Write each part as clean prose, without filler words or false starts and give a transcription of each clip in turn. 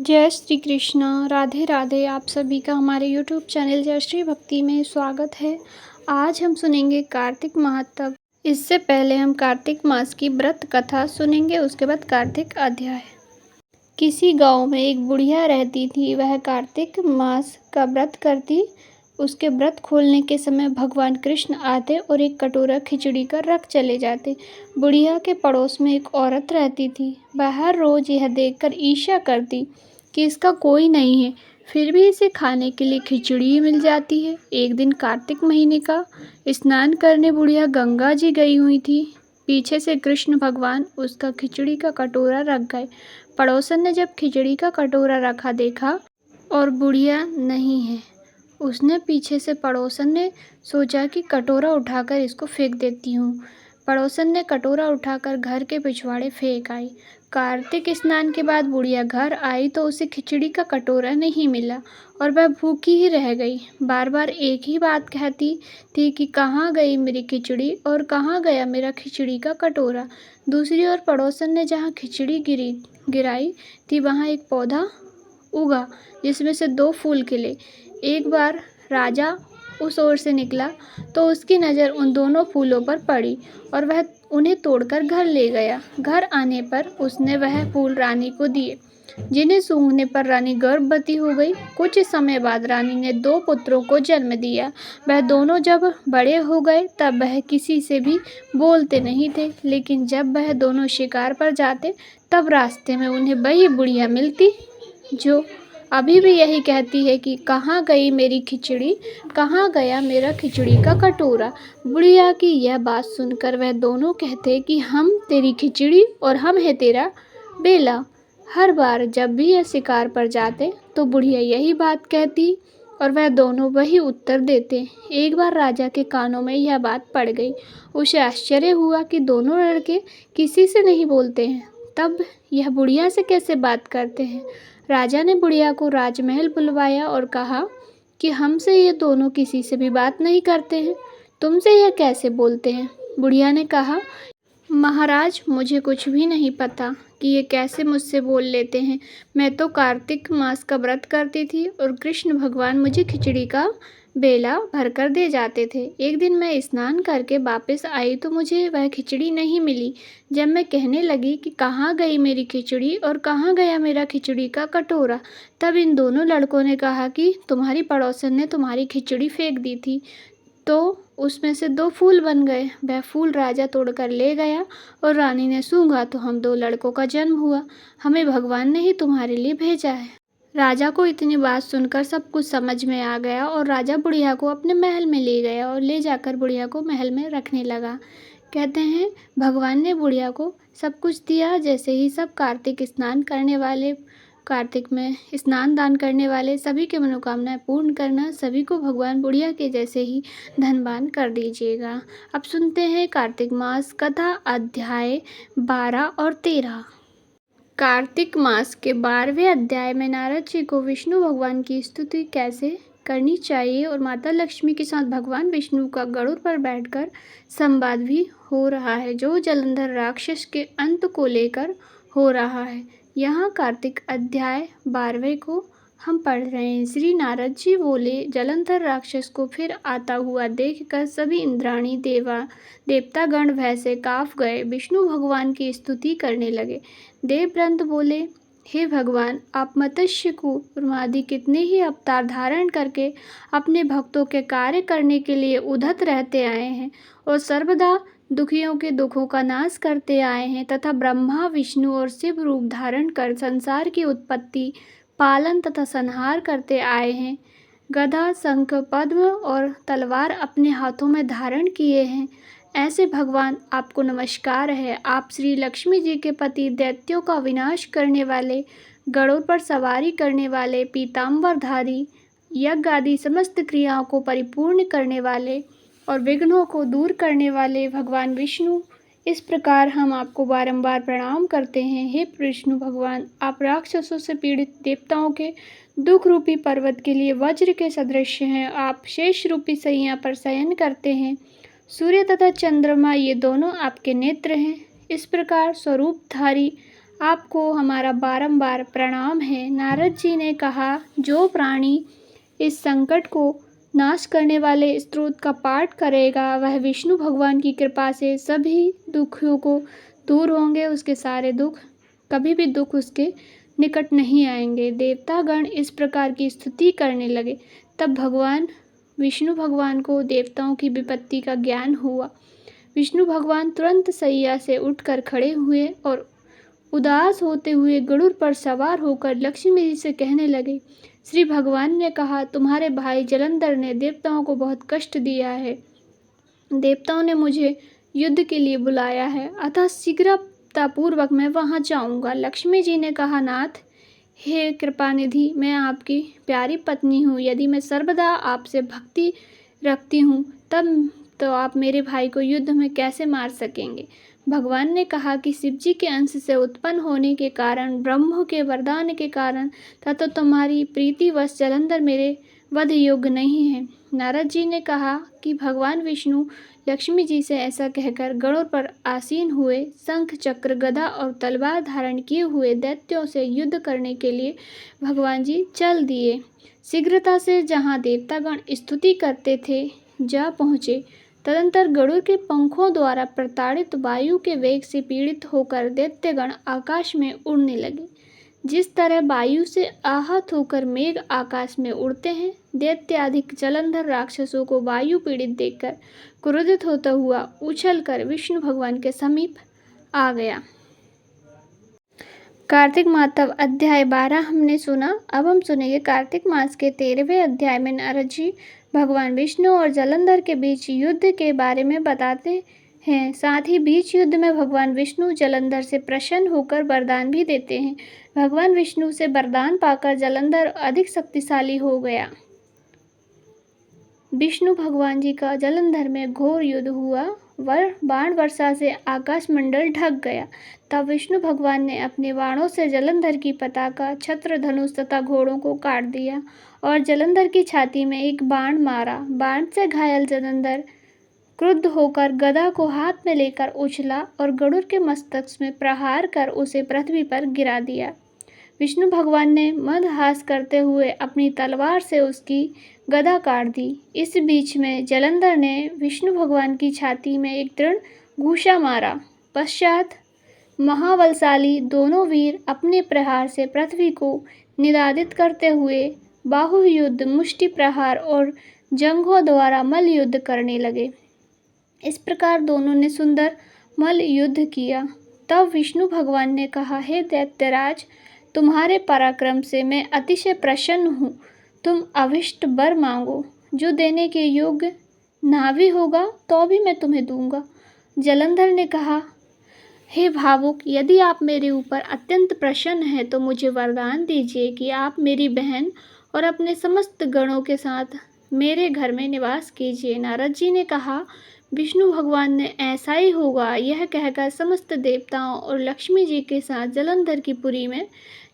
जय श्री कृष्ण। राधे राधे। आप सभी का हमारे यूट्यूब चैनल जय श्री भक्ति में स्वागत है। आज हम सुनेंगे कार्तिक महात्म। इससे पहले हम कार्तिक मास की व्रत कथा सुनेंगे, उसके बाद कार्तिक अध्याय। किसी गांव में एक बुढ़िया रहती थी। वह कार्तिक मास का व्रत करती। उसके व्रत खोलने के समय भगवान कृष्ण आते और एक कटोरा खिचड़ी का रख चले जाते। बुढ़िया के पड़ोस में एक औरत रहती थी। वह हर रोज यह देखकर ईर्ष्या करती कि इसका कोई नहीं है, फिर भी इसे खाने के लिए खिचड़ी मिल जाती है। एक दिन कार्तिक महीने का स्नान करने बुढ़िया गंगा जी गई हुई थी। पीछे से कृष्ण भगवान उसका खिचड़ी का कटोरा रख गए। पड़ोसन ने जब खिचड़ी का कटोरा रखा देखा और बुढ़िया नहीं है। उसने पीछे से पड़ोसन ने सोचा कि कटोरा उठाकर इसको फेंक देती हूँ। पड़ोसन ने कटोरा उठाकर घर के पिछवाड़े फेंक आई। कार्तिक स्नान के बाद बुढ़िया घर आई तो उसे खिचड़ी का कटोरा नहीं मिला और वह भूखी ही रह गई। बार बार एक ही बात कहती थी कि कहाँ गई मेरी खिचड़ी और कहाँ गया मेरा खिचड़ी का कटोरा। दूसरी ओर पड़ोसन ने जहाँ खिचड़ी गिराई थी वहाँ एक पौधा उगा जिसमें से 2 फूल खिले। एक बार राजा उस ओर से निकला तो उसकी नज़र उन दोनों फूलों पर पड़ी और वह उन्हें तोड़कर घर ले गया। घर आने पर उसने वह फूल रानी को दिए, जिन्हें सूंघने पर रानी गर्भवती हो गई। कुछ समय बाद रानी ने 2 पुत्रों को जन्म दिया। वह दोनों जब बड़े हो गए तब वह किसी से भी बोलते नहीं थे, लेकिन जब वह दोनों शिकार पर जाते तब रास्ते में उन्हें वही बुढ़िया मिलती जो अभी भी यही कहती है कि कहाँ गई मेरी खिचड़ी, कहाँ गया मेरा खिचड़ी का कटोरा। बुढ़िया की यह बात सुनकर वह दोनों कहते कि हम तेरी खिचड़ी और हम है तेरा बेला। हर बार जब भी यह शिकार पर जाते तो बुढ़िया यही बात कहती और वह दोनों वही उत्तर देते। एक बार राजा के कानों में यह बात पड़ गई। उसे आश्चर्य हुआ कि दोनों लड़के किसी से नहीं बोलते हैं, तब यह बुढ़िया से कैसे बात करते हैं। राजा ने बुढ़िया को राजमहल बुलवाया और कहा कि हमसे ये दोनों किसी से भी बात नहीं करते हैं, तुमसे यह कैसे बोलते हैं। बुढ़िया ने कहा, महाराज मुझे कुछ भी नहीं पता कि ये कैसे मुझसे बोल लेते हैं। मैं तो कार्तिक मास का व्रत करती थी और कृष्ण भगवान मुझे खिचड़ी का बेला भरकर दे जाते थे। एक दिन मैं स्नान करके वापस आई तो मुझे वह खिचड़ी नहीं मिली। जब मैं कहने लगी कि कहाँ गई मेरी खिचड़ी और कहाँ गया मेरा खिचड़ी का कटोरा, तब इन दोनों लड़कों ने कहा कि तुम्हारी पड़ोसन ने तुम्हारी खिचड़ी फेंक दी थी तो उसमें से 2 फूल बन गए। वह फूल राजा तोड़कर ले गया और रानी ने सूंघा तो हम 2 लड़कों का जन्म हुआ। हमें भगवान ने ही तुम्हारे लिए भेजा है। राजा को इतनी बात सुनकर सब कुछ समझ में आ गया और राजा बुढ़िया को अपने महल में ले गया और ले जाकर बुढ़िया को महल में रखने लगा। कहते हैं भगवान ने बुढ़िया को सब कुछ दिया। जैसे ही सब कार्तिक में स्नान दान करने वाले सभी की मनोकामनाएं पूर्ण करना, सभी को भगवान बुढ़िया के जैसे ही धनवान कर दीजिएगा। अब सुनते हैं कार्तिक मास कथा अध्याय 12 और 13। कार्तिक मास के 12वें अध्याय में नारद जी को विष्णु भगवान की स्तुति कैसे करनी चाहिए और माता लक्ष्मी के साथ भगवान विष्णु का गरुड़ पर बैठकर संवाद भी हो रहा है, जो जलंधर राक्षस के अंत को लेकर हो रहा है। यहाँ कार्तिक अध्याय 12वें को हम पढ़ रहे हैं। श्री नारद जी बोले, जलंधर राक्षस को फिर आता हुआ देखकर सभी इंद्राणी देवतागण भय से काँप गए। विष्णु भगवान की स्तुति करने लगे। देवव्रत बोले, हे भगवान, आप मत्स्य कूर्म आदि कितने ही अवतार धारण करके अपने भक्तों के कार्य करने के लिए उद्यत रहते आए हैं और सर्वदा दुखियों के दुखों का नाश करते आए हैं तथा ब्रह्मा विष्णु और शिव रूप धारण कर संसार की उत्पत्ति पालन तथा संहार करते आए हैं। गदा शंख पद्म और तलवार अपने हाथों में धारण किए हैं। ऐसे भगवान आपको नमस्कार है। आप श्री लक्ष्मी जी के पति, दैत्यों का विनाश करने वाले, गरुड़ पर सवारी करने वाले, पीताम्बरधारी, यज्ञ आदि समस्त क्रियाओं को परिपूर्ण करने वाले और विघ्नों को दूर करने वाले भगवान विष्णु। इस प्रकार हम आपको बारंबार प्रणाम करते हैं। हे विष्णु भगवान, आप राक्षसों से पीड़ित देवताओं के दुख रूपी पर्वत के लिए वज्र के सदृश हैं। आप शेष रूपी सैया पर शयन करते हैं। सूर्य तथा चंद्रमा ये दोनों आपके नेत्र हैं। इस प्रकार स्वरूपधारी आपको हमारा बारंबार प्रणाम है। नारद जी ने कहा, जो प्राणी इस संकट को नाश करने वाले स्तोत्र का पाठ करेगा, वह विष्णु भगवान की कृपा से सभी दुखों को दूर होंगे। उसके सारे दुख, कभी भी दुख उसके निकट नहीं आएंगे। देवतागण इस प्रकार की स्तुति करने लगे। तब भगवान विष्णु भगवान को देवताओं की विपत्ति का ज्ञान हुआ। विष्णु भगवान तुरंत सैया से उठकर खड़े हुए और उदास होते हुए गरुड़ पर सवार होकर लक्ष्मी जी से कहने लगे, श्री भगवान ने कहा, तुम्हारे भाई जलंधर ने देवताओं को बहुत कष्ट दिया है। देवताओं ने मुझे युद्ध के लिए बुलाया है, अतः शीघ्रतापूर्वक मैं वहां जाऊंगा। लक्ष्मी जी ने कहा, नाथ, हे कृपानिधि, मैं आपकी प्यारी पत्नी हूँ। यदि मैं सर्वदा आपसे भक्ति रखती हूँ, तब तो आप मेरे भाई को युद्ध में कैसे मार सकेंगे। भगवान ने कहा कि शिवजी के अंश से उत्पन्न होने के कारण, ब्रह्म के वरदान के कारण तथा तुम्हारी प्रीतिवश जलंधर मेरे वध योग्य नहीं है। नारद जी ने कहा कि भगवान विष्णु लक्ष्मी जी से ऐसा कहकर गरुड़ पर आसीन हुए, शंख चक्र गदा और तलवार धारण किए हुए दैत्यों से युद्ध करने के लिए भगवान जी चल दिए। शीघ्रता से जहाँ देवतागण स्तुति करते थे जा पहुँचे। तदंतर गरुड़ के पंखों द्वारा प्रताड़ित वायु के वेग से पीड़ित होकर दैत्यगण आकाश में उड़ने लगे। जिस तरह वायु से आहत होकर मेघ आकाश में उड़ते हैं, दैत्याधिक जलंधर राक्षसों को वायु पीड़ित देखकर क्रोधित होता हुआ उछलकर विष्णु भगवान के समीप आ गया। कार्तिक मातव अध्याय 12 हमने सुना। अब हम सुनेंगे कार्तिक मास के 13वें अध्याय में नारद जी भगवान विष्णु और जलंधर के बीच युद्ध के बारे में बताते हैं। साथ ही बीच युद्ध में भगवान विष्णु जलंधर से प्रसन्न होकर वरदान भी देते हैं। भगवान विष्णु से वरदान पाकर जलंधर अधिक शक्तिशाली हो गया। विष्णु भगवान जी का जलंधर में घोर युद्ध हुआ। बाण वर्षा से आकाश मंडल ढक गया। तब विष्णु भगवान ने अपने बाणों से जलंधर की पताका, छत्र, धनुष तथा घोड़ों को काट दिया और जलंधर की छाती में एक बाण मारा। बाण से घायल जलंधर क्रुद्ध होकर गदा को हाथ में लेकर उछला और गरुड़ के मस्तक में प्रहार कर उसे पृथ्वी पर गिरा दिया। विष्णु भगवान ने मदहास करते हुए अपनी तलवार से उसकी गदा काट दी। इस बीच में जलंधर ने विष्णु भगवान की छाती में एक दृढ़ घूंसा मारा। पश्चात महाबलशाली दोनों वीर अपने प्रहार से पृथ्वी को निनादित करते हुए बाहु युद्ध, मुष्टि प्रहार और जंघों द्वारा मल्ल युद्ध करने लगे। इस प्रकार दोनों ने सुंदर मल्ल युद्ध किया। तब विष्णु भगवान ने कहा, हे दैत्यराज, तुम्हारे पराक्रम से मैं अतिशय प्रसन्न हूँ। तुम अभिष्ट वर मांगो, जो देने के योग्य ना भी होगा तो भी मैं तुम्हें दूंगा। जलंधर ने कहा, हे भावुक, यदि आप मेरे ऊपर अत्यंत प्रसन्न हैं तो मुझे वरदान दीजिए कि आप मेरी बहन और अपने समस्त गणों के साथ मेरे घर में निवास कीजिए। नारद जी ने कहा, विष्णु भगवान ने ऐसा ही होगा। यह कहकर समस्त देवताओं और लक्ष्मी जी के साथ जलंधर की पुरी में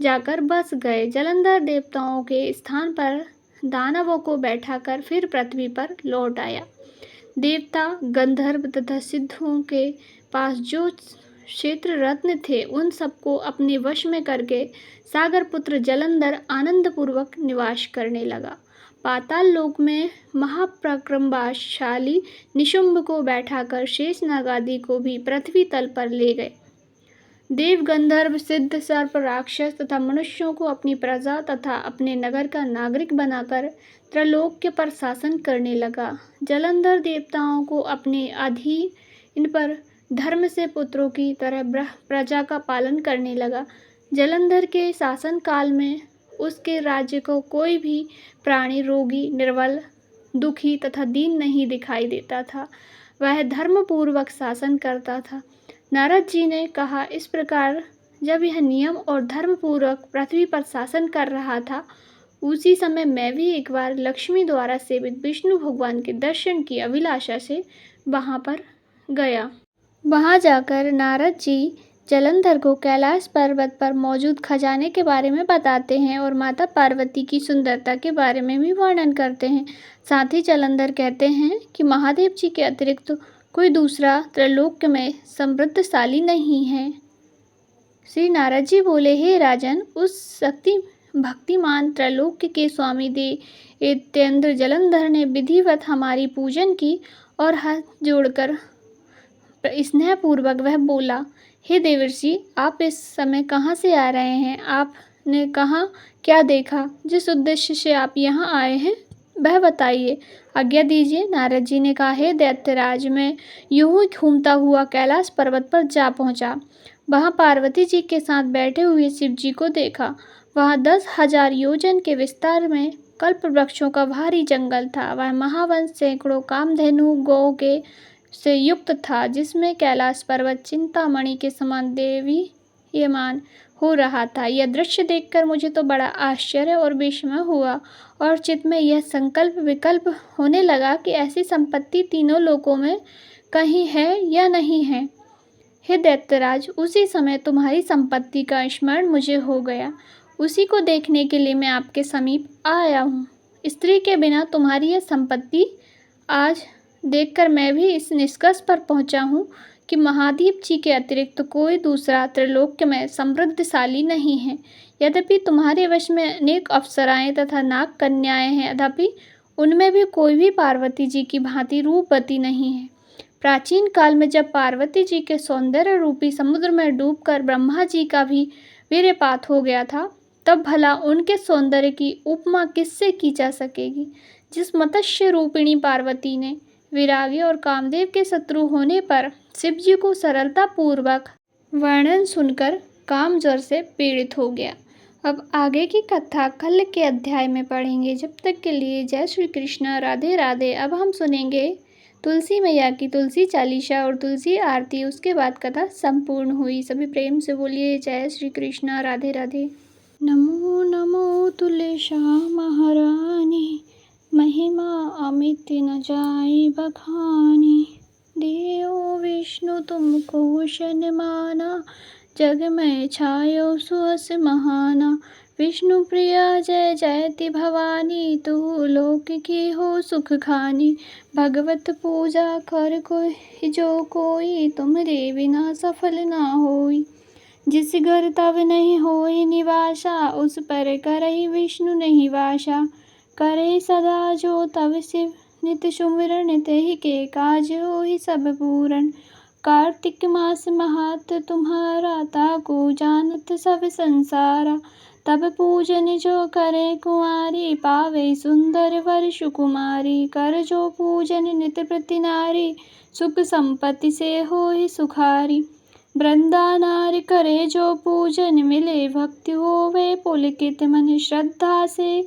जाकर बस गए। जलंधर देवताओं के स्थान पर दानवों को बैठाकर फिर पृथ्वी पर लौट आया। देवता, गंधर्व तथा सिद्धों के पास जो क्षेत्र रत्न थे, उन सबको अपने वश में करके सागर पुत्र जलंधर आनंदपूर्वक निवास करने लगा। पाताल लोक में महापराक्रमशाली निशुंभ को बैठाकर शेषनाग आदि को भी पृथ्वी तल पर ले गए। देव, गंधर्व, सिद्ध, सर्प, राक्षस तथा मनुष्यों को अपनी प्रजा तथा अपने नगर का नागरिक बनाकर त्रैलोक्य पर शासन करने लगा। जलंधर देवताओं को अपने अधीन पर धर्म से पुत्रों की तरह प्रजा का पालन करने लगा। जलंधर के शासन काल में उसके राज्य को कोई भी प्राणी रोगी, निर्बल, दुखी तथा दीन नहीं दिखाई देता था। वह धर्मपूर्वक शासन करता था। नारद जी ने कहा, इस प्रकार जब यह नियम और धर्मपूर्वक पृथ्वी पर शासन कर रहा था, उसी समय मैं भी एक बार लक्ष्मी द्वारा सेवित विष्णु भगवान के दर्शन की अभिलाषा से वहाँ पर गया। वहाँ जाकर नारद जी जलंधर को कैलाश पर्वत पर मौजूद खजाने के बारे में बताते हैं और माता पार्वती की सुंदरता के बारे में भी वर्णन करते हैं। साथ ही जलंधर कहते हैं कि महादेव जी के अतिरिक्त कोई दूसरा त्रैलोक्य में समृद्धशाली नहीं है। श्री नारद जी बोले, हे राजन, उस शक्ति भक्तिमान त्रैलोक्य के स्वामी दैत्येंद्र जलंधर ने विधिवत हमारी पूजन की और हाथ जोड़कर स्नेहपूर्वक वह बोला, हे देवर्षि, आप इस समय कहाँ से आ रहे हैं? आपने कहाँ क्या देखा? जिस उद्देश्य से आप यहाँ आए हैं वह बताइए। आज्ञा दीजिए। नारद जी ने कहा, हे दैत्यराज, मैं यूं ही घूमता हुआ कैलाश पर्वत पर जा पहुंचा। वहां पार्वती जी के साथ बैठे हुए शिव जी को देखा। वहां 10,000 योजन के विस्तार में कल्प वृक्षों का भारी जंगल था। वह महावन सैकड़ों कामधेनु गौ के से युक्त था, जिसमें कैलाश पर्वत चिंतामणि के समान देवीयमान हो रहा था। यह दृश्य देखकर मुझे तो बड़ा आश्चर्य और विस्मय हुआ और चित्त में यह संकल्प विकल्प होने लगा कि ऐसी संपत्ति तीनों लोकों में कहीं है या नहीं है। हे दैत्यराज, उसी समय तुम्हारी संपत्ति का स्मरण मुझे हो गया। उसी को देखने के लिए मैं आपके समीप आया हूँ। स्त्री के बिना तुम्हारी यह संपत्ति आज देखकर मैं भी इस निष्कर्ष पर पहुंचा हूँ कि महादेव जी के अतिरिक्त कोई दूसरा त्रिलोक्य में समृद्धशाली नहीं है। यद्यपि तुम्हारे वश में अनेक अप्सराएं तथा नाग कन्याएं हैं, तथापि उनमें भी कोई भी पार्वती जी की भांति रूपवती नहीं है। प्राचीन काल में जब पार्वती जी के सौंदर्य रूपी समुद्र में डूबकर ब्रह्मा जी का भी वीर्यपात हो गया था, तब भला उनके सौंदर्य की उपमा किससे की जा सकेगी? जिस मत्स्य रूपिणी पार्वती ने विरागी और कामदेव के शत्रु होने पर शिव जी को सरलता पूर्वक वर्णन सुनकर काम ज्वर से पीड़ित हो गया। अब आगे की कथा कल के अध्याय में पढ़ेंगे। जब तक के लिए जय श्री कृष्ण, राधे राधे। अब हम सुनेंगे तुलसी मैया की तुलसी चालीसा और तुलसी आरती। उसके बाद कथा संपूर्ण हुई। सभी प्रेम से बोलिए जय श्री कृष्ण, राधे राधे। नमो नमो तुलसा महारानी, महिमा अमित न जाए बखानी। देव विष्णु तुमको शन माना, जग में छायो सुहस महाना। विष्णु प्रिया जय जयति भवानी, तू लोक की हो सुख खानी। भगवत पूजा कर कोई जो कोई, तुमरे बिना सफल ना होई। जिस घर तब नहीं होई निवासा, उस पर करई विष्णु नहीं वासा। करे सदा जो तब शिव नित सुमिरन, तेहि के काज होई सब पूरन। कार्तिक मास महात तुम्हारा, ताको जानत सब संसारा। तब पूजन जो करे कुंवारी, पावे सुंदर वर सुकुमारी। कर जो पूजन नित प्रति नारी, सुख संपत्ति से होई सुखारी। वृंदा नारी करे जो पूजन, मिले भक्ति होवे पुलकित मन। श्रद्धा से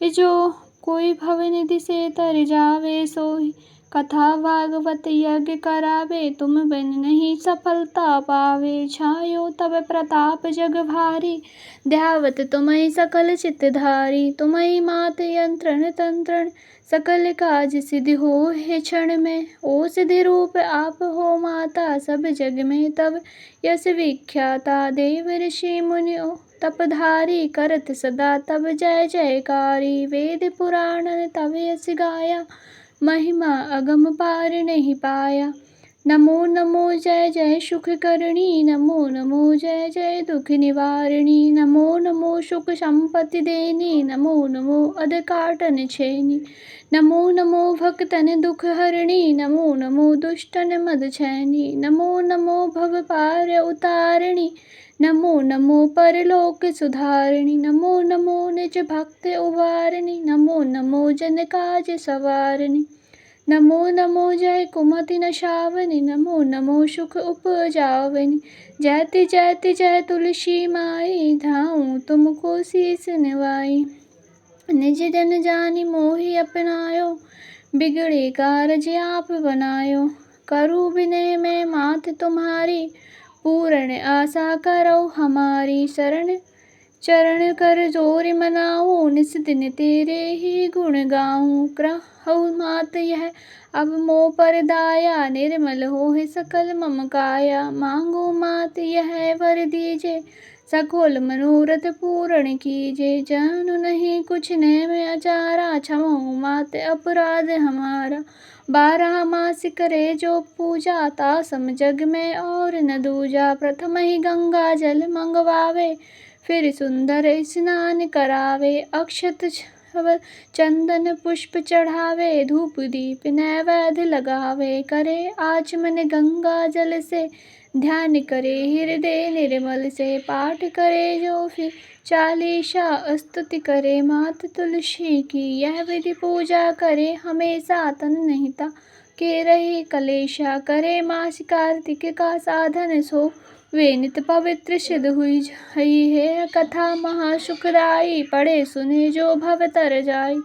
जो कोई भवनिधि से तर जावे सोई। कथा भागवत यज्ञ करावे, तुम बिन नहीं सफलता पावे। छायो तब प्रताप जग भारी, ध्यावत तुम्हें सकल चित्तधारी। तुम्हें मात यंत्रण तंत्रण, सकल काज सिद्धि हो है क्षण में। ओ सिद्धि रूप आप हो माता, सब जग में तब यश विख्याता। देव ऋषि मुनि तपधारी, करत सदा तब जय जयकारी। वेद पुराण तब यश गाया, महिमा अगम पार नहीं पाया। नमो नमो जय जय सुख करणी, नमो नमो जय जय दुख निवारणी। नमो नमो सुख संपत्ति देनी, नमो नमो अध काटन छेनी। नमो नमो भक्तन दुख हरणी, नमो नमो दुष्टन मद छैनी। नमो नमो भव पार उतारणी, नमो नमो परलोक सुधारणी। नमो नमो निज भक्त उबारणी, नमो नमो जन काज सवारणी। नमो नमो जय कुमति नशावनी, नमो नमो सुख उपजावनी। जयति जयति जय तुलसी माई, धाऊं तुमको शीस निवाई। निज जन जानि मोहि अपनायो, बिगड़े कारज आप बनायो। करूँ विनय मैं मात तुम्हारी, पूर्ण आशा करो हमारी। शरण चरण कर जोर मनाऊं, निस दिन तेरे ही गुण गाऊं। करहु मात यह अब मोह पर दाया, निर्मल होहि सकल मम काया। मांगो मात यह वर दीजे, सकोल मनोरथ पूर्ण कीजे, जानु नहीं कुछ नेम अचारा, क्षमो मात अपराध हमारा। 12 मास करे जो पूजा, तासम जग में और न दूजा। प्रथम ही गंगा जल मंगवावे, फिर सुंदर स्नान करावे। अक्षत चंदन पुष्प चढ़ावे, धूप दीप नैवेद्य लगावे। करे आचमन गंगा जल से, ध्यान करे हृदय निर्मल से। पाठ करे जो फिर चालीसा, स्तुति करे मात तुलसी की। यह विधि पूजा करे हमेशा, तन नहीं के रहे कलेशा। करे मास कार्तिक का साधन, सो वे नित पवित्र सिद्ध हुई है। कथा महासुखदाई, पढ़े सुने जो भव तर जाई।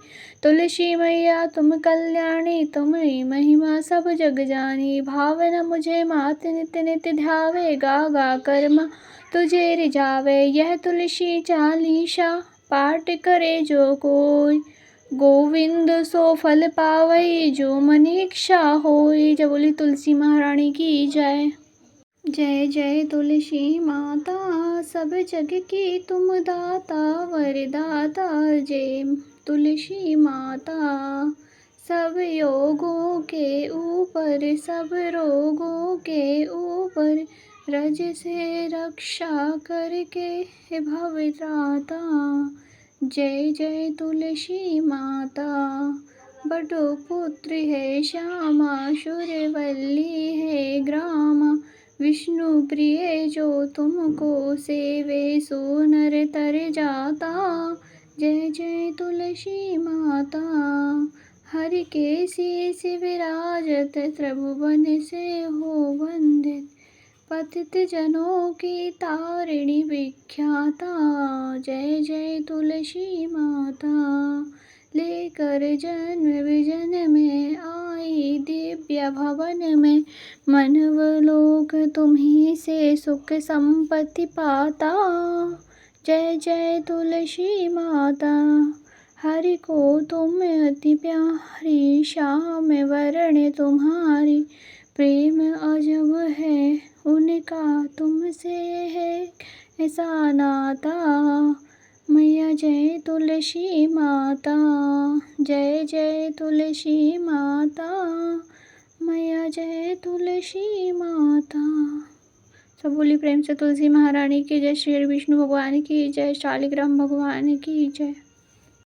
तुलसी मैया तुम कल्याणी, तुम्हारी महिमा सब जग जानी। भावना मुझे मात नित नित ध्यावे, गा गा कर माँ तुझे रिझावे। यह तुलसी चालीसा, पाठ करे जो कोई। गोविंद सो फल पावई, जो मन इच्छा होई। जय बोली तुलसी महारानी की जय। जय जय तुलसी माता, सब जग की तुम दाता वरदाता। जय तुलसी माता, सब योगों के ऊपर, सब रोगों के ऊपर, रज से रक्षा करके भवत्राता। जय जय तुलसी माता, बड़ो पुत्र है श्यामा, सूर्यवल्ली है ग्रामा। विष्णु प्रिय जो तुमको सेवे, सो नर तर जाता। जय जय तुलसी माता, हरि के शीश विराजत, त्रिभुवन से हो वंदित। पतित जनों की तारिणी विख्याता। जय जय तुलसी माता, लेकर जन्म विजन में आई, दिव्य भवन में मनव लोक तुम्ही से सुख संपत्ति पाता। जय जय तुलसी माता, हरि को तुम अति प्यारी, श्याम वरण तुम्हारी। प्रेम अजब है उनका तुमसे है ऐसा नाता। मैया जय तुलसी माता, जय जय तुलसी माता। मैया जय तुलसी माता। सब बोली प्रेम से तुलसी महारानी की जय। श्री विष्णु भगवान की जय। शालिग्राम भगवान की जय।